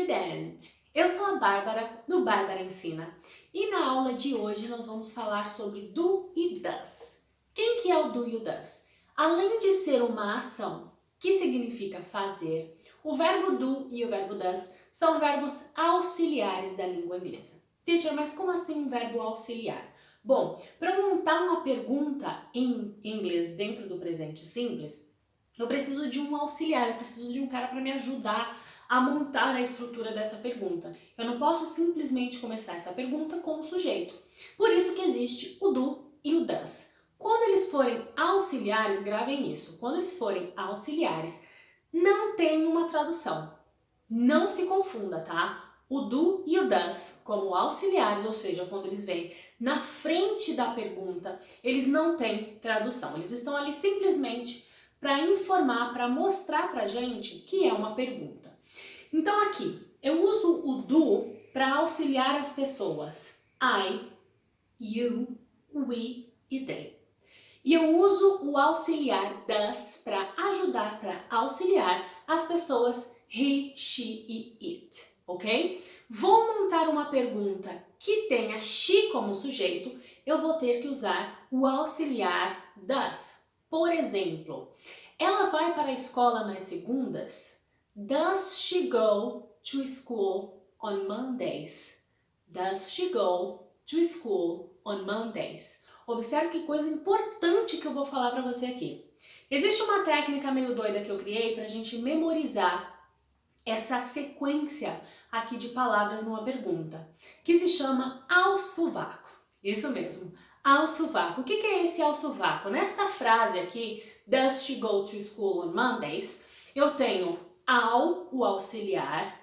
student! Eu sou a Bárbara, do Bárbara Ensina, e na aula de hoje nós vamos falar sobre do e does. Quem que é o do e o does? Além de ser uma ação que significa fazer, o verbo do e o verbo does são verbos auxiliares da língua inglesa. Teacher, mas como assim um verbo auxiliar? Bom, para montar uma pergunta em inglês dentro do presente simples, eu preciso de um auxiliar, eu preciso de um cara para me ajudar a montar a estrutura dessa pergunta. Eu não posso simplesmente começar essa pergunta com o sujeito. Por isso que existe o do e o does. Quando eles forem auxiliares, gravem isso, quando eles forem auxiliares, não tem uma tradução. Não se confunda, tá? O do e o does como auxiliares, ou seja, quando eles vêm na frente da pergunta, eles não têm tradução. Eles estão ali simplesmente para informar, para mostrar pra gente que é uma pergunta. Então aqui, eu uso o do para auxiliar as pessoas. I, you, we e they. E eu uso o auxiliar does para ajudar, para auxiliar as pessoas he, she e it, ok? Vou montar uma pergunta que tenha she como sujeito, eu vou ter que usar o auxiliar does. Por exemplo, ela vai para a escola nas segundas? Does she go to school on Mondays? Does she go to school on Mondays? Observe que coisa importante que eu vou falar para você aqui. Existe uma técnica meio doida que eu criei para a gente memorizar essa sequência aqui de palavras numa pergunta, que se chama ao sovaco. Isso mesmo, ao sovaco. O que é esse ao sovaco? Nesta frase aqui, does she go to school on Mondays, eu tenho ao, o auxiliar,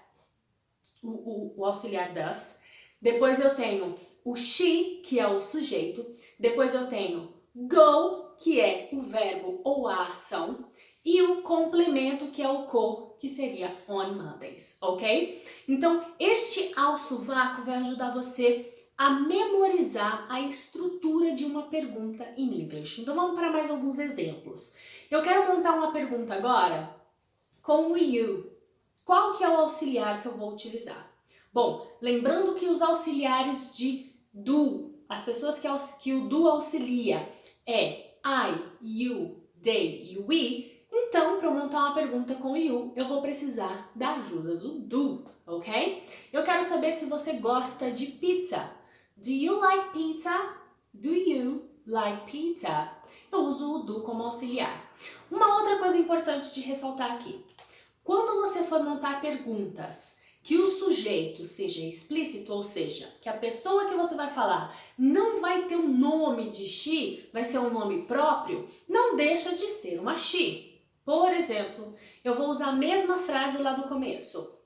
o auxiliar does, depois eu tenho o she, que é o sujeito, depois eu tenho go, que é o verbo ou a ação, e o complemento, que é o co, que seria on Mondays, ok? Então, este ao sovaco vai ajudar você a memorizar a estrutura de uma pergunta em English. Então, vamos para mais alguns exemplos. Eu quero montar uma pergunta agora com o you. Qual que é o auxiliar que eu vou utilizar? Bom, lembrando que os auxiliares de do, as pessoas que o do auxilia é I, you, they e we, então para montar uma pergunta com you, eu vou precisar da ajuda do, ok? Eu quero saber se você gosta de pizza. Do you like pizza? Do you like pizza? Eu uso o do como auxiliar. Uma outra coisa importante de ressaltar aqui. Quando você for montar perguntas que o sujeito seja explícito, ou seja, que a pessoa que você vai falar não vai ter um nome de she, vai ser um nome próprio, não deixa de ser uma she. Por exemplo, eu vou usar a mesma frase lá do começo.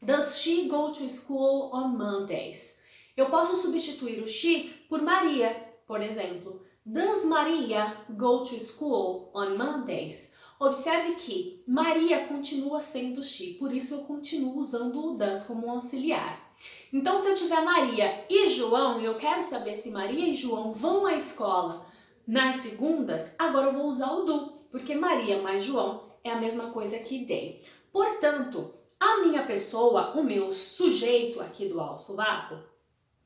Does she go to school on Mondays? Eu posso substituir o she por Maria, por exemplo. Does Maria go to school on Mondays? Observe que Maria continua sendo she, por isso eu continuo usando o does como um auxiliar. Então, se eu tiver Maria e João, e eu quero saber se Maria e João vão à escola nas segundas, agora eu vou usar o do, porque Maria mais João é a mesma coisa que they. Portanto, a minha pessoa, o meu sujeito aqui do ao sovaco,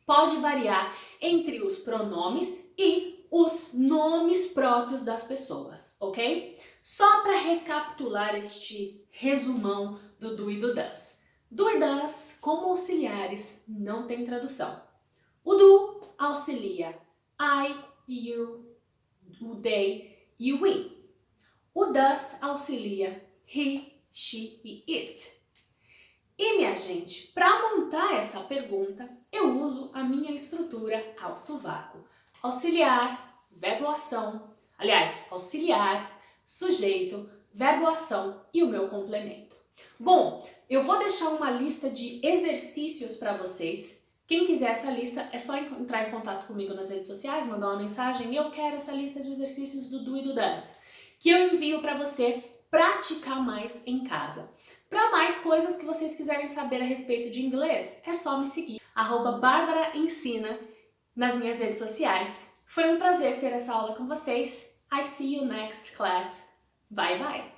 pode variar entre os pronomes e os nomes próprios das pessoas, ok? Só para recapitular este resumão do do e do does. Do e does, como auxiliares, não tem tradução. O do auxilia I, you, o they e o we. O does auxilia he, she e it. E, minha gente, para montar essa pergunta, eu uso a minha estrutura ao sovaco. Auxiliar, verbo ação, aliás, auxiliar, sujeito, verbo ação e o meu complemento. Bom, eu vou deixar uma lista de exercícios para vocês. Quem quiser essa lista, é só entrar em contato comigo nas redes sociais, mandar uma mensagem. Eu quero essa lista de exercícios do do e do does, que eu envio para você praticar mais em casa. Para mais coisas que vocês quiserem saber a respeito de inglês, é só me seguir, @Bárbara Ensina, nas minhas redes sociais. Foi um prazer ter essa aula com vocês. I see you next class. Bye bye!